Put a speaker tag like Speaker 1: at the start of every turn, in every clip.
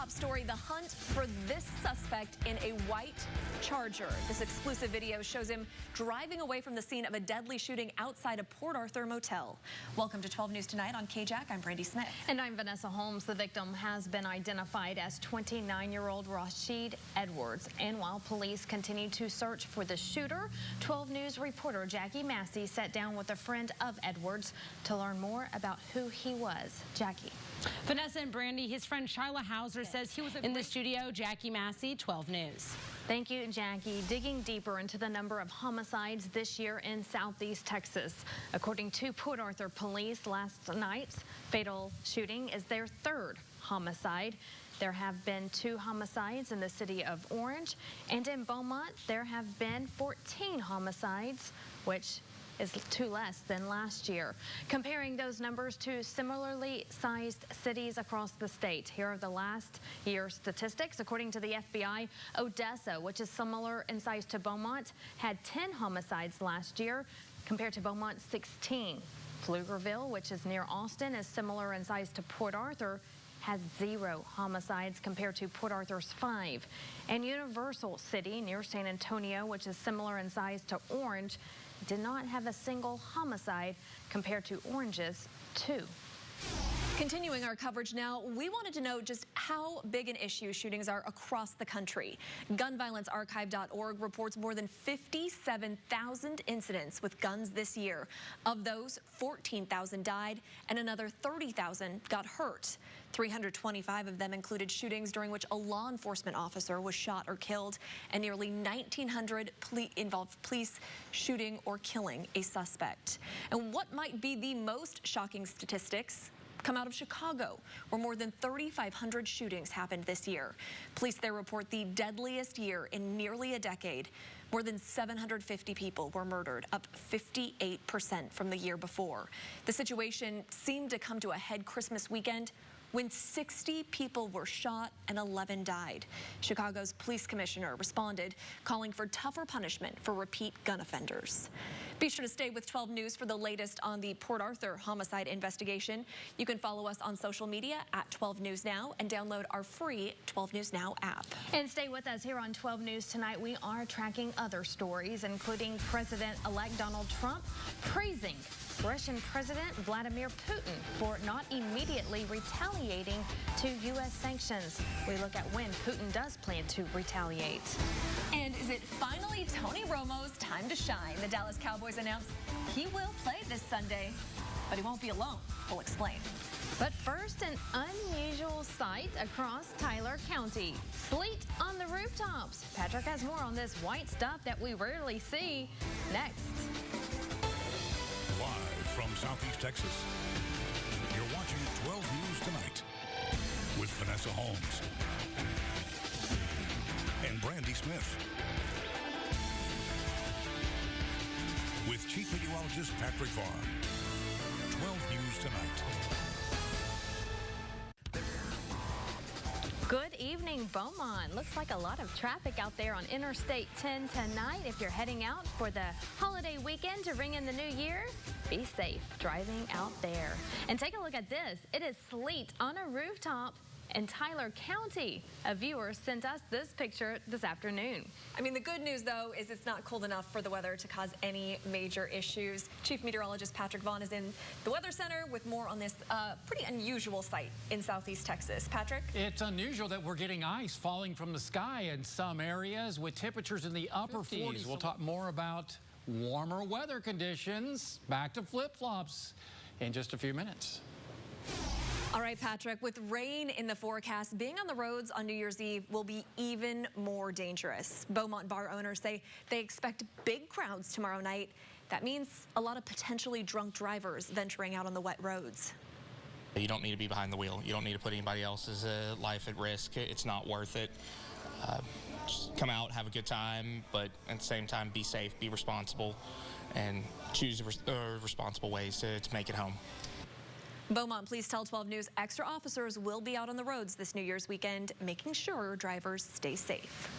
Speaker 1: top story, the hunt for this suspect in a white Charger. This exclusive video shows him driving away from the scene of a deadly shooting outside a Port Arthur motel. Welcome to 12 News Tonight on K-JAC. I'm Brandy Smith.
Speaker 2: And I'm Vanessa Holmes. The victim has been identified as 29-year-old Rashid Edwards. And while police continue to search for the shooter, 12 News reporter Jackie Massey sat down with a friend of Edwards to learn more about who he was. Jackie.
Speaker 3: Vanessa and Brandy, his friend Shyla Hauser says he was in the studio. Jackie Massey, 12 News.
Speaker 2: Thank you, Jackie. Digging deeper into the number of homicides this year in Southeast Texas. According to Port Arthur police, last night's fatal shooting is their third homicide. There have been 2 homicides in the city of Orange, and in Beaumont there have been 14 homicides, which is 2 less than last year. Comparing those numbers to similarly sized cities across the state, here are the last year's statistics. According to the FBI, Odessa, which is similar in size to Beaumont, had 10 homicides last year compared to Beaumont's 16. Pflugerville, which is near Austin, is similar in size to Port Arthur, has 0 homicides compared to Port Arthur's 5. And Universal City, near San Antonio, which is similar in size to Orange, did not have a single homicide compared to Orange's 2.
Speaker 1: Continuing our coverage now, we wanted to know just how big an issue shootings are across the country. GunViolenceArchive.org reports more than 57,000 incidents with guns this year. Of those, 14,000 died and another 30,000 got hurt. 325 of them included shootings during which a law enforcement officer was shot or killed, and nearly 1,900 involved police shooting or killing a suspect. And what might be the most shocking statistics come out of Chicago, where more than 3,500 shootings happened this year. Police there report the deadliest year in nearly a decade. More than 750 people were murdered, up 58% from the year before. The situation seemed to come to a head Christmas weekend when 60 people were shot and 11 died. Chicago's police commissioner responded, calling for tougher punishment for repeat gun offenders. Be sure to stay with 12 News for the latest on the Port Arthur homicide investigation. You can follow us on social media at 12 News Now and download our free 12 News Now app.
Speaker 2: And stay with us here on 12 News Tonight. We are tracking other stories, including President-elect Donald Trump praising Russian President Vladimir Putin for not immediately retaliating to U.S. sanctions. We look at when Putin does plan to retaliate.
Speaker 1: And is it finally Tony Romo's time to shine? The Dallas Cowboys announced he will play this Sunday, but he won't be alone. We'll explain.
Speaker 2: But first, an unusual sight across Tyler County. Sleet on the rooftops. Patrick has more on this white stuff that we rarely see next.
Speaker 4: Live from Southeast Texas, you're watching 12 News Tonight with Vanessa Holmes and Brandy Smith. With Chief Meteorologist Patrick Vaughn. 12 News Tonight.
Speaker 2: Good evening, Beaumont. Looks like a lot of traffic out there on Interstate 10 tonight. If you're heading out for the holiday weekend to ring in the new year, be safe driving out there. And take a look at this. It is sleet on a rooftop in Tyler County. A viewer sent us this picture this afternoon.
Speaker 1: I mean, the good news, though, is it's not cold enough for the weather to cause any major issues. Chief Meteorologist Patrick Vaughn is in the Weather Center with more on this pretty unusual sight in Southeast Texas. Patrick?
Speaker 5: It's unusual that we're getting ice falling from the sky in some areas with temperatures in the upper 40s. We'll talk more about warmer weather conditions. Back to flip-flops in just a few minutes.
Speaker 1: All right, Patrick, with rain in the forecast, being on the roads on New Year's Eve will be even more dangerous. Beaumont bar owners say they expect big crowds tomorrow night. That means a lot of potentially drunk drivers venturing out on the wet roads.
Speaker 6: You don't need to be behind the wheel. You don't need to put anybody else's life at risk. It's not worth it. Just come out, have a good time, but at the same time, be safe, be responsible, and choose responsible ways to make it home.
Speaker 1: Beaumont Police tell 12 News extra officers will be out on the roads this New Year's weekend, making sure drivers stay safe.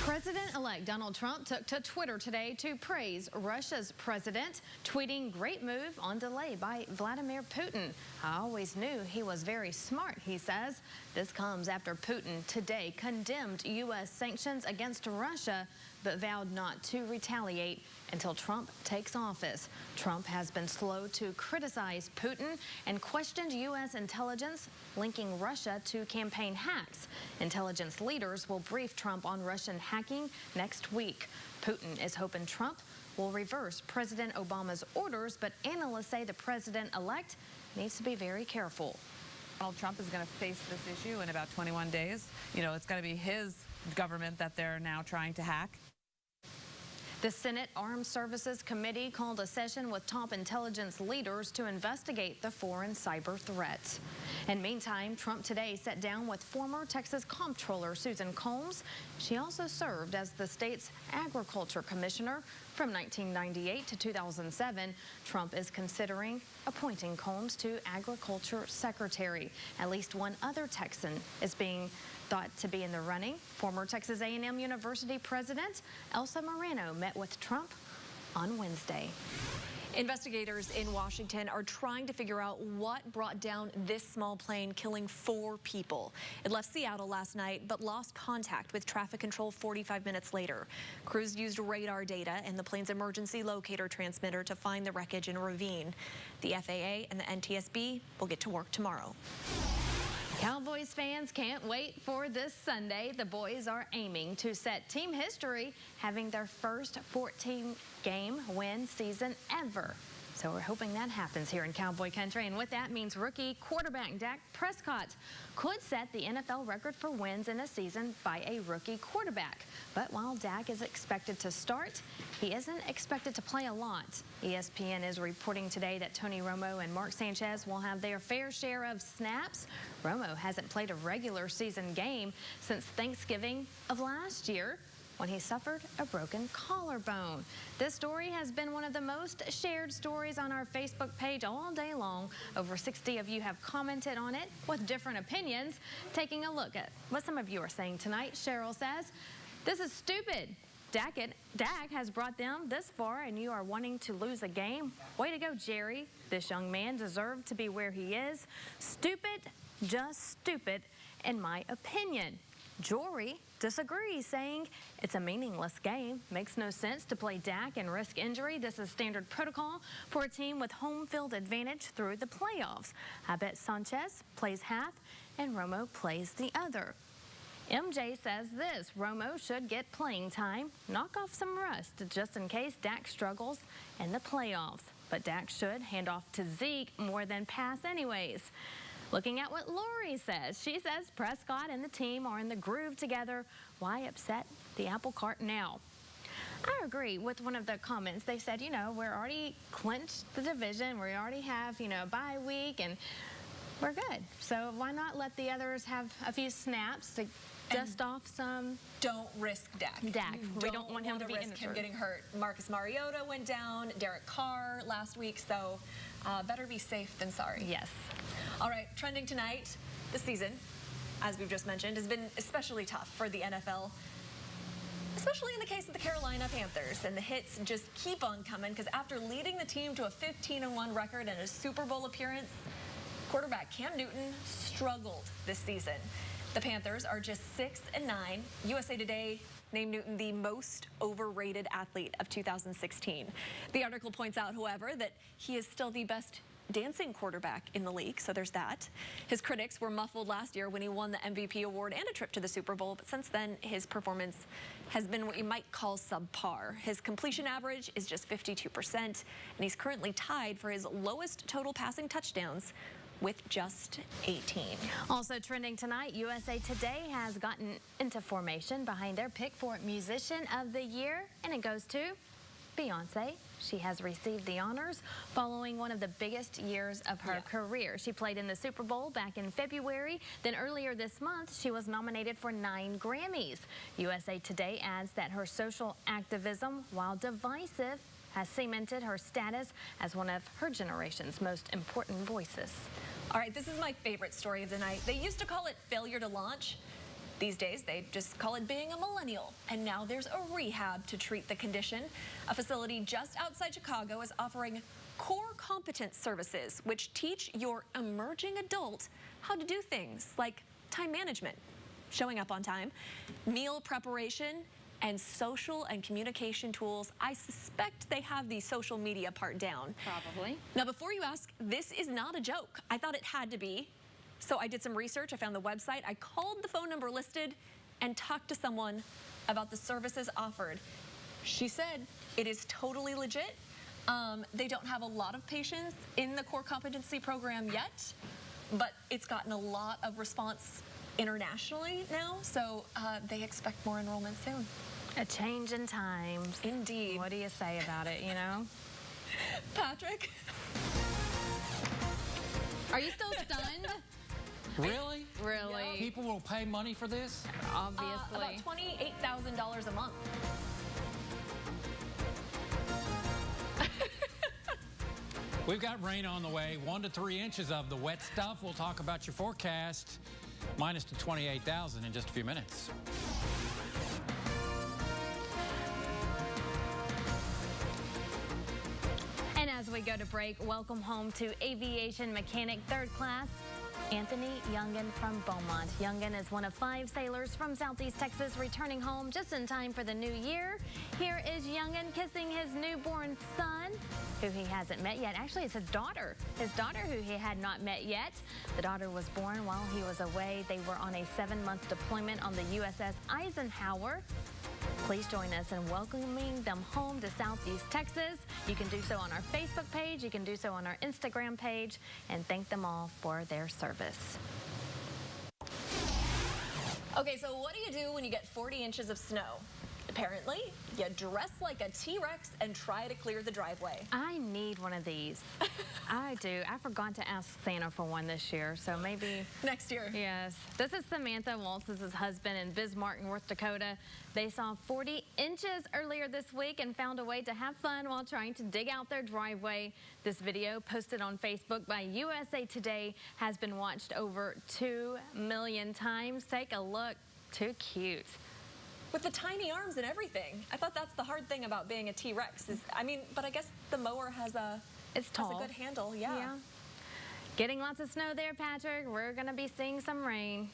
Speaker 2: President-elect Donald Trump took to Twitter today to praise Russia's president, tweeting, "Great move on delay by Vladimir Putin. I always knew he was very smart," he says. This comes after Putin today condemned U.S. sanctions against Russia, but vowed not to retaliate until Trump takes office. Trump has been slow to criticize Putin and questioned U.S. intelligence linking Russia to campaign hacks. Intelligence leaders will brief Trump on Russian hacking next week. Putin is hoping Trump will reverse President Obama's orders, but analysts say the president-elect needs to be very careful.
Speaker 7: Donald Trump is going to face this issue in about 21 days. You know, it's going to be his government that they're now trying to hack.
Speaker 2: The Senate Armed Services Committee called a session with top intelligence leaders to investigate the foreign cyber threats. And meantime, Trump today sat down with former Texas Comptroller Susan Combs. She also served as the state's agriculture commissioner from 1998 to 2007. Trump is considering appointing Combs to agriculture secretary. At least one other Texan is being thought to be in the running. Former Texas A&M University president Elsa Moreno met with Trump on Wednesday.
Speaker 1: Investigators in Washington are trying to figure out what brought down this small plane, killing 4 people. It left Seattle last night, but lost contact with traffic control 45 minutes later. Crews used radar data and the plane's emergency locator transmitter to find the wreckage in a ravine. The FAA and the NTSB will get to work tomorrow.
Speaker 2: Cowboys fans can't wait for this Sunday. The boys are aiming to set team history, having their first 14-game win season ever. So we're hoping that happens here in Cowboy Country. And what that means, rookie quarterback Dak Prescott could set the NFL record for wins in a season by a rookie quarterback. But while Dak is expected to start, he isn't expected to play a lot. ESPN is reporting today that Tony Romo and Mark Sanchez will have their fair share of snaps. Romo hasn't played a regular season game since Thanksgiving of last year, when he suffered a broken collarbone. This story has been one of the most shared stories on our Facebook page all day long. Over 60 of you have commented on it with different opinions. Taking a look at what some of you are saying tonight, Cheryl says, "This is stupid. Dak has brought them this far and you are wanting to lose a game? Way to go, Jerry. This young man deserved to be where he is. Stupid, just stupid, in my opinion." Jory disagrees, saying it's a meaningless game. Makes no sense to play Dak and risk injury. This is standard protocol for a team with home field advantage through the playoffs. I bet Sanchez plays half and Romo plays the other. MJ says this: Romo should get playing time. Knock off some rust just in case Dak struggles in the playoffs. But Dak should hand off to Zeke more than pass anyways. Looking at what Lori says, she says Prescott and the team are in the groove together. Why upset the apple cart now? I agree with one of the comments. They said, you know, we're already clinched the division. We already have, you know, a bye week, and we're good. So why not let the others have a few snaps to dust off some?
Speaker 1: Don't risk Dak.
Speaker 2: We don't want him to be
Speaker 1: risk him getting hurt. Marcus Mariota went down, Derek Carr last week, so better be safe than sorry.
Speaker 2: Yes.
Speaker 1: All right, trending tonight, this season, as we've just mentioned, has been especially tough for the NFL, especially in the case of the Carolina Panthers. And the hits just keep on coming, because after leading the team to a 15-1 record and a Super Bowl appearance, quarterback Cam Newton struggled this season. The Panthers are just 6-9. USA Today named Newton the most overrated athlete of 2016. The article points out, however, that he is still the best dancing quarterback in the league, so there's that. His critics were muffled last year when he won the MVP award and a trip to the Super Bowl, but since then his performance has been what you might call subpar. His completion average is just 52%, and he's currently tied for his lowest total passing touchdowns with just 18.
Speaker 2: Also trending tonight, USA Today has gotten into formation behind their pick for Musician of the Year, and it goes to Beyonce. She has received the honors following one of the biggest years of her career. She played in the Super Bowl back in February. Then earlier this month, she was nominated for 9 Grammys. USA Today adds that her social activism, while divisive, has cemented her status as one of her generation's most important voices.
Speaker 1: All right, this is my favorite story of the night. They used to call it failure to launch. These days, they just call it being a millennial. And now there's a rehab to treat the condition. A facility just outside Chicago is offering core competence services, which teach your emerging adult how to do things like time management, showing up on time, meal preparation, and social and communication tools. I suspect they have the social media part down.
Speaker 2: Probably.
Speaker 1: Now, before you ask, this is not a joke. I thought it had to be. So I did some research. I found the website. I called the phone number listed and talked to someone about the services offered. She said it is totally legit. They don't have a lot of patients in the core competency program yet, but it's gotten a lot of response internationally now, so they expect more enrollment soon.
Speaker 2: A change in times.
Speaker 1: Indeed.
Speaker 2: What do you say about it, you know?
Speaker 1: Patrick?
Speaker 2: Are you still stunned?
Speaker 5: Really?
Speaker 2: Really?
Speaker 5: People will pay money for this?
Speaker 2: Obviously.
Speaker 1: About $28,000 a month.
Speaker 5: We've got rain on the way, 1 to 3 inches of the wet stuff. We'll talk about your forecast, minus to 28,000 in just a few minutes.
Speaker 2: And as we go to break, welcome home to aviation mechanic 3rd class, Anthony Youngin from Beaumont. Youngin is one of 5 sailors from Southeast Texas returning home just in time for the new year. Here is Youngin kissing his newborn son, who he hasn't met yet. Actually, it's his daughter who he had not met yet. The daughter was born while he was away. They were on a 7-month deployment on the USS Eisenhower. Please join us in welcoming them home to Southeast Texas. You can do so on our Facebook page. You can do so on our Instagram page, and thank them all for their service.
Speaker 1: Okay, so what do you do when you get 40 inches of snow? Apparently, you dress like a T-Rex and try to clear the driveway.
Speaker 2: I need one of these. I do. I forgot to ask Santa for one this year, so maybe
Speaker 1: next year.
Speaker 2: Yes. This is Samantha Waltz's husband in Bismarck, North Dakota. They saw 40 inches earlier this week and found a way to have fun while trying to dig out their driveway. This video, posted on Facebook by USA Today, has been watched over 2 million times. Take a look. Too cute.
Speaker 1: With the tiny arms and everything. I thought that's the hard thing about being a T-Rex. But I guess the mower has a good handle. Yeah.
Speaker 2: Getting lots of snow there, Patrick. We're going to be seeing some rain.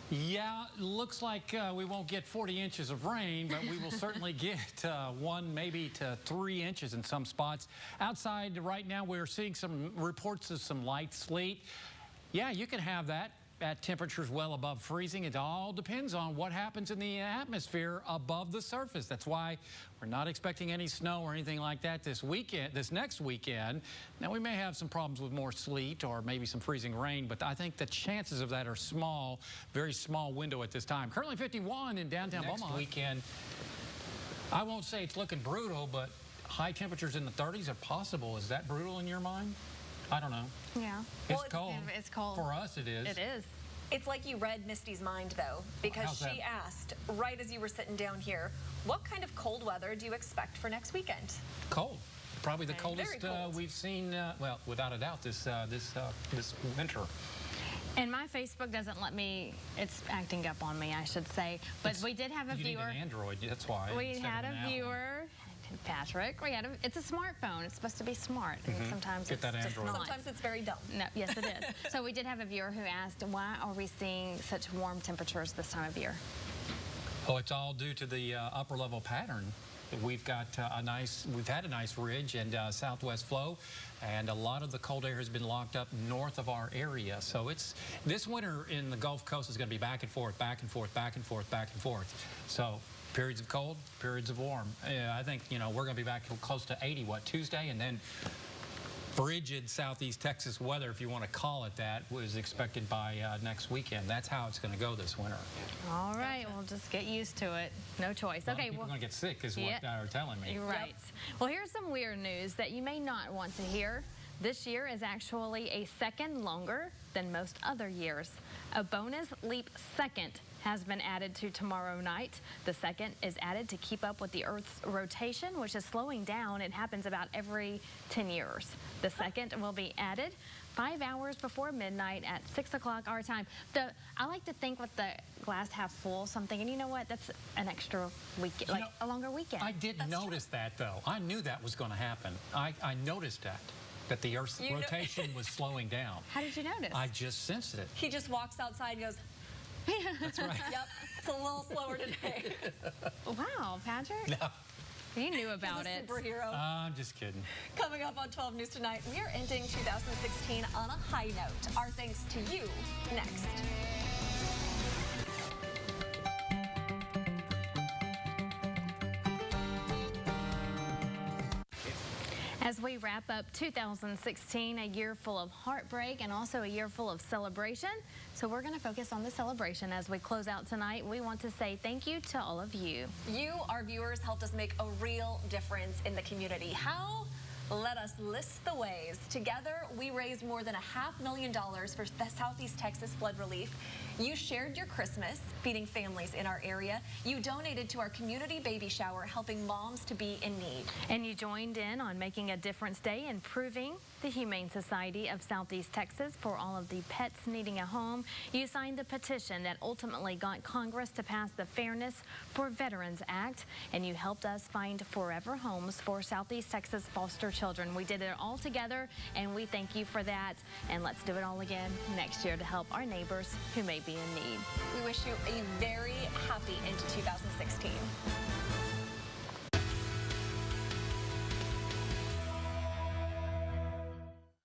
Speaker 5: Yeah, looks like we won't get 40 inches of rain, but we will certainly get 1 maybe to 3 inches in some spots. Outside right now, we're seeing some reports of some light sleet. Yeah, you can have that at temperatures well above freezing. It all depends on what happens in the atmosphere above the surface. That's why we're not expecting any snow or anything like that this next weekend. Now, we may have some problems with more sleet or maybe some freezing rain, but I think the chances of that are small, very small window at this time. Currently 51 in downtown Beaumont. Next weekend, I won't say it's looking brutal, but high temperatures in the 30s are possible. Is that brutal in your mind? I don't know.
Speaker 2: Yeah.
Speaker 5: It's cold.
Speaker 2: It's cold.
Speaker 5: For us, it is.
Speaker 2: It is.
Speaker 1: It's like you read Misty's mind, though, because she asked, right as you were sitting down here, what kind of cold weather do you expect for next weekend?
Speaker 5: Cold. Probably the coldest
Speaker 1: cold.
Speaker 5: we've seen, well, without a doubt, this winter.
Speaker 2: And my Facebook doesn't let me, it's acting up on me, I should say. But we did have a viewer.
Speaker 5: You need an Android, that's why.
Speaker 2: We had a viewer. Patrick, it's a smartphone. It's supposed to be smart. And sometimes it's just not.
Speaker 1: Sometimes it's very dumb.
Speaker 2: No, yes, it is. So we did have a viewer who asked, why are we seeing such warm temperatures this time of year?
Speaker 5: Oh, it's all due to the upper level pattern. We've got we've had a nice ridge and southwest flow, and a lot of the cold air has been locked up north of our area. So this winter in the Gulf Coast is going to be back and forth, back and forth, back and forth, back and forth. So periods of cold, periods of warm. I think, we're going to be back close to 80, Tuesday, and then frigid Southeast Texas weather, if you want to call it that, was expected by next weekend. That's how it's going to go this winter.
Speaker 2: All right, we'll just get used to it. No choice.
Speaker 5: Okay, people are going to get sick is what they're telling me.
Speaker 2: You're right. Well, here's some weird news that you may not want to hear. This year is actually a second longer than most other years. A bonus leap second has been added to tomorrow night. The second is added to keep up with the Earth's rotation, which is slowing down. It happens about every 10 years. The second will be added 5 hours before midnight at 6 o'clock our time. I like to think with the glass half full something, and you know what? That's an extra weekend, like a longer weekend.
Speaker 5: I didn't notice that, though. I knew that was going to happen. I noticed that the Earth's rotation was slowing down.
Speaker 2: How did you notice?
Speaker 5: I just sensed it.
Speaker 1: He just walks outside and goes,
Speaker 5: That's right.
Speaker 1: yep, it's a little slower today.
Speaker 2: Wow, Patrick.
Speaker 5: No.
Speaker 2: You knew about
Speaker 1: He's a
Speaker 2: it.
Speaker 1: superhero.
Speaker 5: I'm just kidding.
Speaker 1: Coming up on 12 News Tonight, we are ending 2016 on a high note. Our thanks to you next.
Speaker 2: As we wrap up 2016, a year full of heartbreak and also a year full of celebration. So we're going to focus on the celebration as we close out tonight. We want to say thank you to all of you. You, our viewers, helped us make a real difference in the community. How? Let us list the ways. Together, we raised more than $500,000 for the Southeast Texas flood relief. You shared your Christmas, feeding families in our area. You donated to our community baby shower, helping moms to be in need. And you joined in on making a difference day, improving the Humane Society of Southeast Texas for all of the pets needing a home. You signed the petition that ultimately got Congress to pass the Fairness for Veterans Act, and you helped us find forever homes for Southeast Texas foster children. We did it all together, and we thank you for that. And let's do it all again next year to help our neighbors who may be in need. We wish you a very happy into 2016.